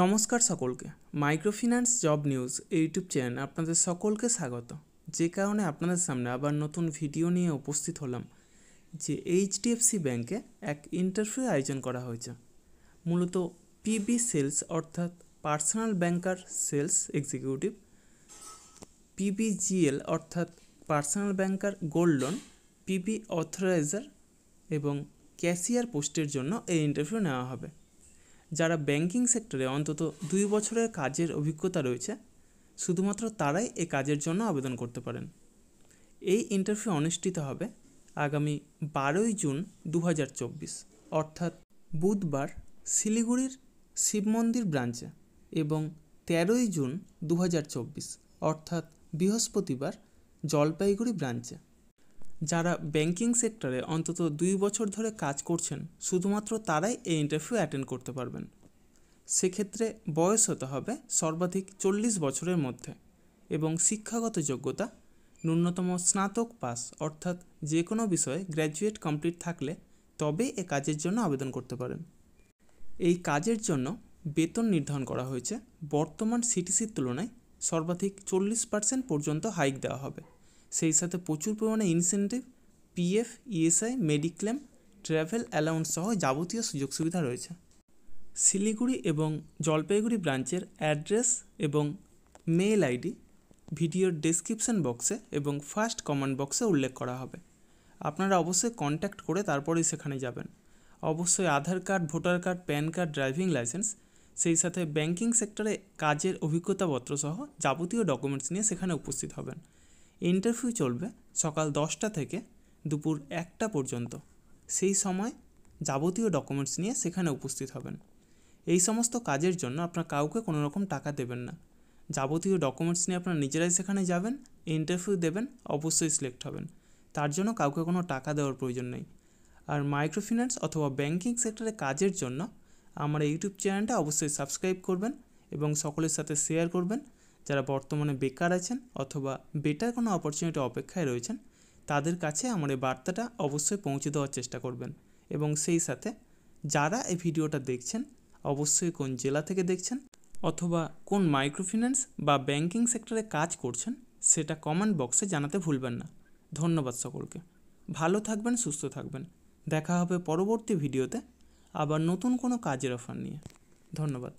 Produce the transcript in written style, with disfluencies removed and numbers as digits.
নমস্কার সকলকে। Microfinance job news YouTube চ্যানেলে আপনাদের সকলকে স্বাগত। যে কারণে আপনাদের সামনে আবার নতুন ভিডিও নিয়ে উপস্থিত হলাম যে এইচডিএফসি ব্যাংকে এক ইন্টারভিউ আয়োজন করা হয়েছে। মূলত পিবি সেলস অর্থাৎ পার্সোনাল ব্যাংকার সেলস এক্সিকিউটিভ, পিবিজিএল অর্থাৎ পার্সোনাল ব্যাংকার গোল্ড লোন, পিবি অথরাইজার এবং ক্যাশিয়ার পোস্টের জন্য এই ইন্টারভিউ নেওয়া হবে। যারা ব্যাংকিং সেক্টরে অন্তত 2 বছরের কাজের অভিজ্ঞতা রয়েছে শুধুমাত্র তারাই এই কাজের জন্য আবেদন করতে পারেন। এই ইন্টারভিউ অনুষ্ঠিত হবে আগামী 12ই জুন 2024 অর্থাৎ বুধবার শিলিগুড়ির শিব মন্দির ব্রাঞ্চে এবং 13ই জুন 2024 অর্থাৎ বৃহস্পতিবার জলপাইগুড়ি ব্রাঞ্চে। যারা ব্যাংকিং সেক্টরে অন্তত 2 বছর ধরে কাজ করছেন শুধুমাত্র তারাই এই ইন্টারভিউ অ্যাটেন্ড করতে পারবেন। সেক্ষেত্রে বয়স হতে হবে সর্বাধিক 40 বছরের মধ্যে এবং শিক্ষাগত যোগ্যতা ন্যূনতম স্নাতক পাস অর্থাৎ যে কোনো বিষয়ে গ্র্যাজুয়েট কমপ্লিট থাকলে তবে এ কাজের জন্য আবেদন করতে পারেন। এই কাজের জন্য বেতন নির্ধারণ করা হয়েছে বর্তমান সিটিসির তুলনায় সর্বাধিক 40% পর্যন্ত হাইক দেওয়া হবে। সেই সাথে প্রচুর পরিমাণে incentive, PF, ESI, mediclaim, travel allowance সহ যাবতীয় সুযোগ সুবিধা রয়েছে। শিলিগুড়ি এবং জলপাইগুড়ি ব্রাঞ্চের অ্যাড্রেস এবং মেল আইডি ভিডিওর ডেসক্রিপশন বক্সে এবং ফার্স্ট কমেন্ট বক্সে উল্লেখ করা হবে। আপনারা অবশ্যই কন্ট্যাক্ট করে তারপরেই সেখানে যাবেন। অবশ্যই Aadhaar card, voter card, PAN card, driving licence, সেই সাথে ব্যাংকিং সেক্টরে কাজের অভিজ্ঞতাপত্র সহ যাবতীয় ডকুমেন্টস নিয়ে সেখানে উপস্থিত হবেন। ইন্টারভিউ চলবে সকাল 10টা থেকে দুপুর 1টা পর্যন্ত। সেই সময় যাবতীয় ডকুমেন্টস নিয়ে সেখানে উপস্থিত হবেন। এই সমস্ত কাজের জন্য আপনার কাউকে কোনো রকম টাকা দেবেন না। যাবতীয় ডকুমেন্টস নিয়ে আপনারা নিজেরাই সেখানে যাবেন, ইন্টারভিউ দেবেন, অবশ্যই সিলেক্ট হবেন। তার জন্য কাউকে কোনো টাকা দেওয়ার প্রয়োজন নেই। আর মাইক্রোফিন্যান্স অথবা ব্যাংকিং সেক্টরে কাজের জন্য আমার ইউটিউব চ্যানেলটা অবশ্যই সাবস্ক্রাইব করবেন এবং সকলের সাথে শেয়ার করবেন। যারা বর্তমানে বেকার আছেন অথবা বেটার কোনো অপরচুনিটি অপেক্ষায় রয়েছেন তাদের কাছে আমার এই বার্তাটা অবশ্যই পৌঁছে দেওয়ার চেষ্টা করবেন। এবং সেই সাথে যারা এই ভিডিওটা দেখছেন অবশ্যই কোন জেলা থেকে দেখছেন অথবা কোন মাইক্রোফিন্যান্স বা ব্যাংকিং সেক্টরে কাজ করছেন সেটা কমেন্ট বক্সে জানাতে ভুলবেন না। ধন্যবাদ সকলকে। ভালো থাকবেন, সুস্থ থাকবেন। দেখা হবে পরবর্তী ভিডিওতে আবার নতুন কোনো কাজের অফার নিয়ে। ধন্যবাদ।